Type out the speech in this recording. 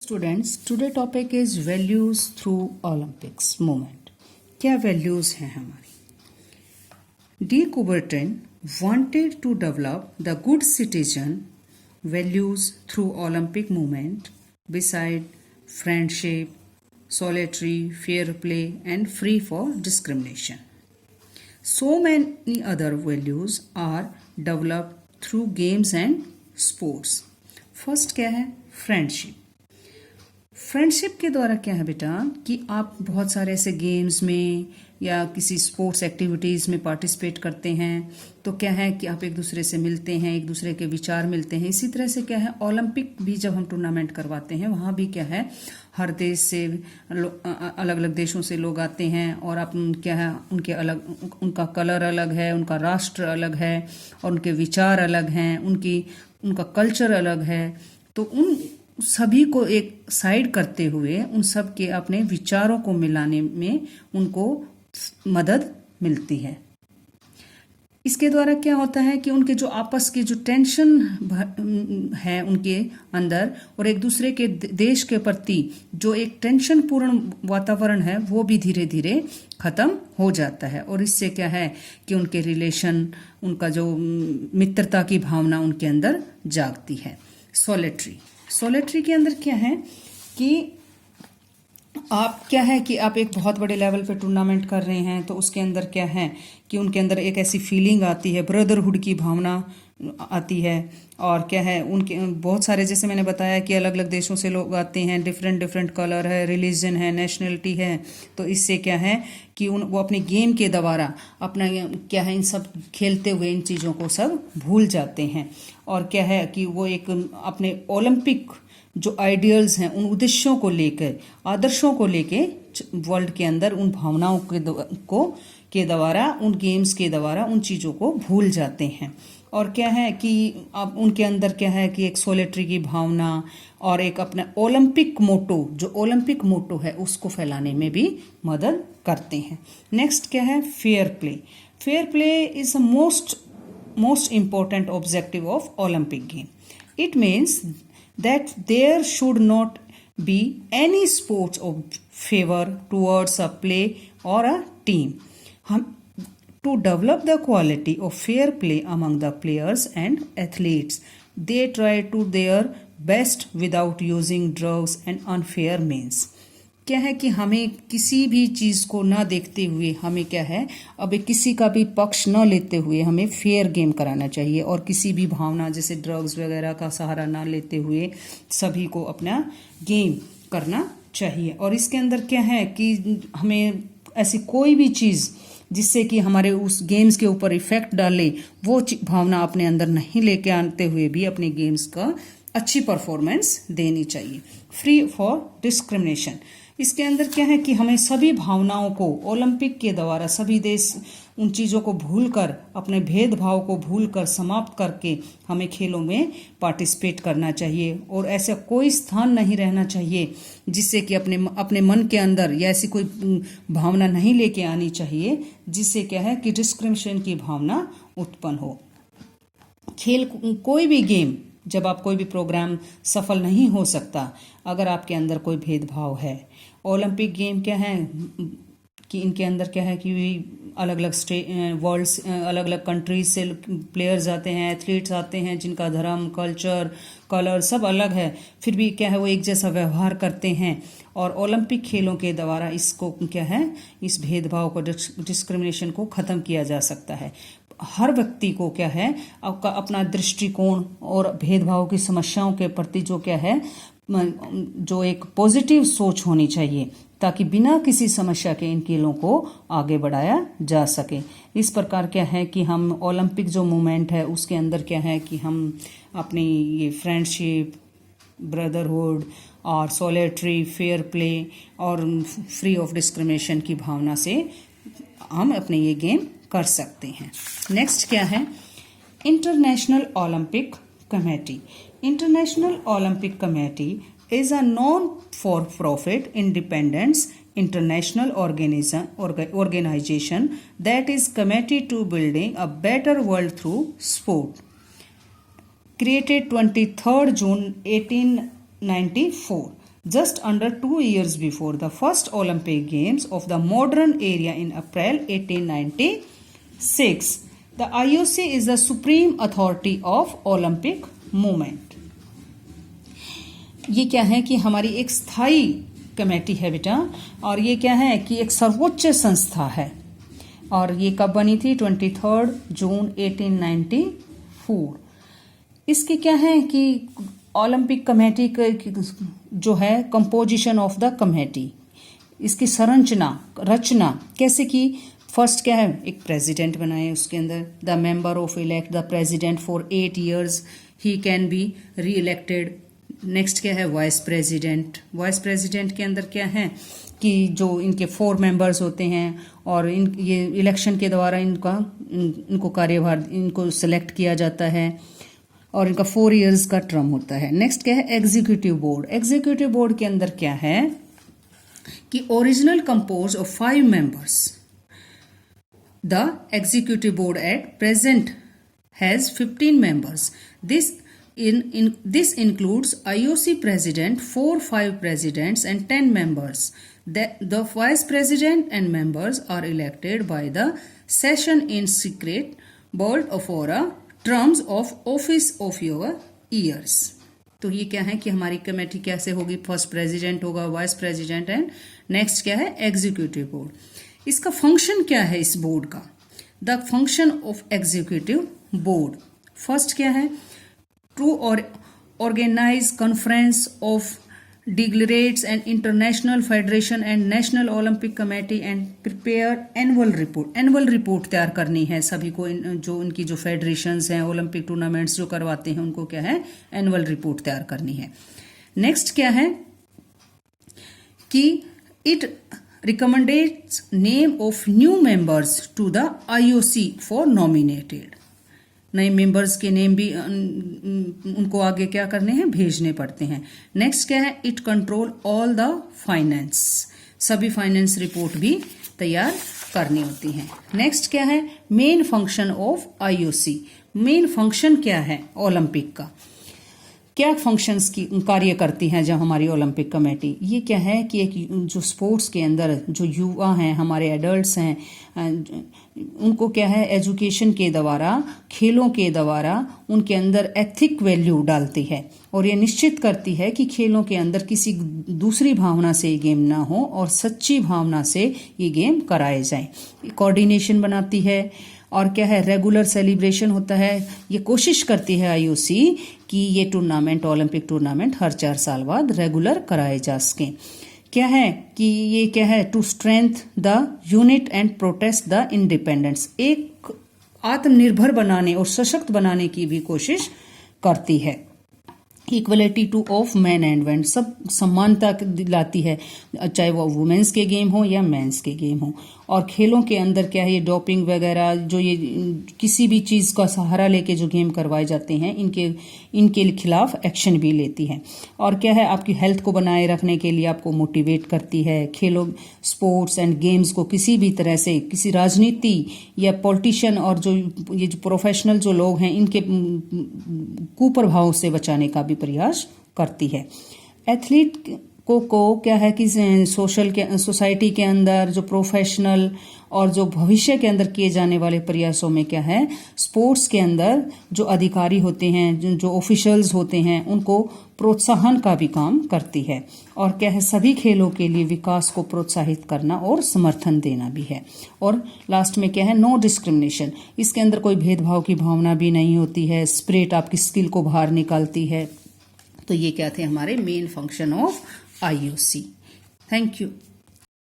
Students, today topic is values through Olympics movement. क्या values हैं हमारी? De Coubertin wanted to develop the good citizen values through Olympic movement beside friendship, solidarity, fair play and free for discrimination. So many other values are developed through games and sports. First क्या है? Friendship. Friendship के द्वारा क्या है बेटा कि आप बहुत सारे ऐसे गेम्स में या किसी स्पोर्ट्स एक्टिविटीज़ में पार्टिसिपेट करते हैं तो क्या है कि आप एक दूसरे से मिलते हैं, एक दूसरे के विचार मिलते हैं। इसी तरह से क्या है, ओलंपिक भी जब हम टूर्नामेंट करवाते हैं वहाँ भी क्या है, हर देश से अलग अलग देशों से लोग आते हैं और आप क्या है उनके अलग, उनका कलर अलग है, उनका राष्ट्र अलग है और उनके विचार अलग हैं, उनका कल्चर अलग है। तो उन सभी को एक साइड करते हुए उन सब के अपने विचारों को मिलाने में उनको मदद मिलती है। इसके द्वारा क्या होता है कि उनके जो आपस के जो टेंशन है उनके अंदर और एक दूसरे के देश के प्रति जो एक टेंशन पूर्ण वातावरण है वो भी धीरे धीरे खत्म हो जाता है। और इससे क्या है कि उनके रिलेशन, उनका जो मित्रता की भावना उनके अंदर जागती है। सॉलिटरी के अंदर क्या है कि आप क्या है कि आप एक बहुत बड़े लेवल पे टूर्नामेंट कर रहे हैं तो उसके अंदर क्या है कि उनके अंदर एक ऐसी फीलिंग आती है, ब्रदरहुड की भावना आती है। और क्या है, उनके बहुत सारे, जैसे मैंने बताया कि अलग अलग देशों से लोग आते हैं, डिफरेंट कलर है, रिलीजन है, नेशनलिटी है। तो इससे क्या है कि वो अपने गेम के द्वारा अपना क्या है इन सब खेलते हुए इन चीज़ों को सब भूल जाते हैं। और क्या है कि वो एक अपने ओलंपिक जो आइडियल्स हैं, उन उद्देश्यों को लेकर, आदर्शों को लेकर वर्ल्ड के अंदर उन भावनाओं के द्वारा, उन गेम्स के द्वारा उन चीज़ों को भूल जाते हैं। और क्या है कि अब उनके अंदर क्या है कि एक सोलिटरी की भावना और एक अपना ओलंपिक मोटो है उसको फैलाने में भी मदद करते हैं। नेक्स्ट क्या है? Fair play is the most important objective of Olympic game. It means that there should not be any sports of favor towards a play or a team. To develop the quality of fair play among the players and athletes, they try to their best without using drugs and unfair means. क्या है कि हमें किसी भी चीज़ को ना देखते हुए, हमें क्या है अब किसी का भी पक्ष न लेते हुए हमें फेयर गेम कराना चाहिए और किसी भी भावना जैसे ड्रग्स वगैरह का सहारा ना लेते हुए सभी को अपना गेम करना चाहिए। और इसके अंदर क्या है कि हमें ऐसी कोई भी चीज़ जिससे कि हमारे उस गेम्स के ऊपर इफेक्ट डाले वो भावना अपने अंदर नहीं लेके आते हुए भी अपने गेम्स का अच्छी परफॉर्मेंस देनी चाहिए। फ्री फॉर डिस्क्रिमिनेशन, इसके अंदर क्या है कि हमें सभी भावनाओं को ओलंपिक के द्वारा सभी देश उन चीज़ों को भूलकर, अपने भेदभाव को भूलकर, समाप्त करके हमें खेलों में पार्टिसिपेट करना चाहिए। और ऐसा कोई स्थान नहीं रहना चाहिए जिससे कि अपने मन के अंदर या ऐसी कोई भावना नहीं लेके आनी चाहिए जिससे क्या है कि डिस्क्रिमिनेशन की भावना उत्पन्न हो। कोई भी गेम, जब आप कोई भी प्रोग्राम सफल नहीं हो सकता अगर आपके अंदर कोई भेदभाव है। ओलंपिक गेम क्या है कि इनके अंदर क्या है कि अलग अलग वर्ल्ड्स, अलग अलग कंट्रीज से प्लेयर्स आते हैं, एथलीट्स आते हैं जिनका धर्म, कल्चर, कलर सब अलग है, फिर भी क्या है वो एक जैसा व्यवहार करते हैं। और ओलंपिक खेलों के द्वारा इसको क्या है, इस भेदभाव को, डिस्क्रिमिनेशन को ख़त्म किया जा सकता है। हर व्यक्ति को क्या है आपका अपना दृष्टिकोण और भेदभाव की समस्याओं के प्रति जो क्या है जो एक पॉजिटिव सोच होनी चाहिए ताकि बिना किसी समस्या के इन खेलों को आगे बढ़ाया जा सके। इस प्रकार क्या है कि हम ओलंपिक जो मूवमेंट है उसके अंदर क्या है कि हम अपनी ये फ्रेंडशिप, ब्रदरहुड और सॉलिटरी, फेयर प्ले और फ्री ऑफ डिस्क्रिमिनेशन की भावना से हम अपने ये गेम कर सकते हैं। नेक्स्ट क्या है? International Olympic committee. International Olympic Committee is a non-for-profit independent international organization that is committed to building a better world through sport. Created 23rd June 1894, just under 2 years before the first Olympic Games of the modern era in April 1896. The IOC is the supreme authority of Olympic movement. ये क्या है कि हमारी एक स्थायी committee है बेटा, और ये क्या है कि एक सर्वोच्च संस्था है, और ये कब बनी थी? 23 जून 1894। इसके क्या है कि ओलंपिक कमेटी जो है कंपोजिशन ऑफ द कमेटी, इसकी रचना कैसे की? फर्स्ट क्या है? एक प्रेसिडेंट बनाए, उसके अंदर the member of elect the president for 8 years, he can be री इलेक्टेड। नेक्स्ट क्या है? वाइस प्रेसिडेंट के अंदर क्या है कि जो इनके 4 मेंबर्स होते हैं, और ये इलेक्शन के द्वारा इनको कार्यभार इनको सेलेक्ट किया जाता है, और इनका 4 years का टर्म होता है। नेक्स्ट क्या है? एग्जीक्यूटिव बोर्ड के अंदर क्या है कि original compose of 5 members। The executive board at present has 15 members. This includes IOC president, 4-5 presidents, and 10 members. The vice president and members are elected by the session in secret board for a terms of office of your years. तो ये क्या है कि हमारी committee कैसे होगी? First president होगा, vice president, and next क्या है? Executive board. इसका फंक्शन क्या है इस बोर्ड का? The function of executive board, first क्या है? To organise conference of delegates and international federation and national Olympic committee and prepare annual report तैयार करनी है सभी को। जो इनकी जो फेडरेशंस हैं, ओलंपिक टूर्नामेंट्स जो करवाते हैं, उनको क्या है? एनुअल रिपोर्ट तैयार करनी है। नेक्स्ट क्या है कि it recommends name of new members to the IOC for nominated। नए मेंबर्स के नेम भी उनको आगे क्या करने हैं? भेजने पड़ते हैं। नेक्स्ट क्या है? It control all the finance, सभी फाइनेंस रिपोर्ट भी तैयार करनी होती हैं। नेक्स्ट क्या है? Main function of IOC। Main function क्या है ओलंपिक का? क्या फंक्शंस की कार्य करती हैं जब हमारी ओलंपिक कमेटी? ये क्या है कि एक जो स्पोर्ट्स के अंदर जो युवा हैं, हमारे एडल्ट्स हैं, उनको क्या है? एजुकेशन के द्वारा, खेलों के द्वारा उनके अंदर एथिक वैल्यू डालती है, और ये निश्चित करती है कि खेलों के अंदर किसी दूसरी भावना से ये गेम ना हो और सच्ची भावना से ये गेम कराए जाएं। कोऑर्डिनेशन बनाती है, और क्या है? रेगुलर सेलिब्रेशन होता है। ये कोशिश करती है IOC कि ये टूर्नामेंट, ओलंपिक टूर्नामेंट हर 4 साल बाद रेगुलर कराए जा सकें। क्या है कि ये क्या है? To strength the unit and protest the independence, एक आत्मनिर्भर बनाने और सशक्त बनाने की भी कोशिश करती है। Equality two of man and women, सब समानता दिलाती है, चाहे वो वुमेन्स के गेम हो या मेंस के गेम हो। और खेलों के अंदर क्या है? ये डोपिंग वगैरह जो ये किसी भी चीज़ का सहारा लेके जो गेम करवाए जाते हैं, इनके खिलाफ एक्शन भी लेती है। और क्या है? आपकी हेल्थ को बनाए रखने के लिए आपको मोटिवेट करती है। खेलों, स्पोर्ट्स एंड गेम्स को किसी भी तरह से किसी राजनीति या पॉलिटिशियन और जो ये जो प्रोफेशनल जो लोग हैं, इनके कुप्रभाव से बचाने का भी प्रयास करती है। एथलीट को क्या है कि सोसाइटी के अंदर जो प्रोफेशनल और जो भविष्य के अंदर किए जाने वाले प्रयासों में क्या है? स्पोर्ट्स के अंदर जो अधिकारी होते हैं, जो ऑफिशियल्स होते हैं, उनको प्रोत्साहन का भी काम करती है। और क्या है? सभी खेलों के लिए विकास को प्रोत्साहित करना और समर्थन देना भी है। और लास्ट में क्या है? नो डिस्क्रिमिनेशन, इसके अंदर कोई भेदभाव की भावना भी नहीं होती है। स्पिरिट आपकी स्किल को बाहर निकालती है। तो ये क्या थे हमारे main function of IOC। Thank you.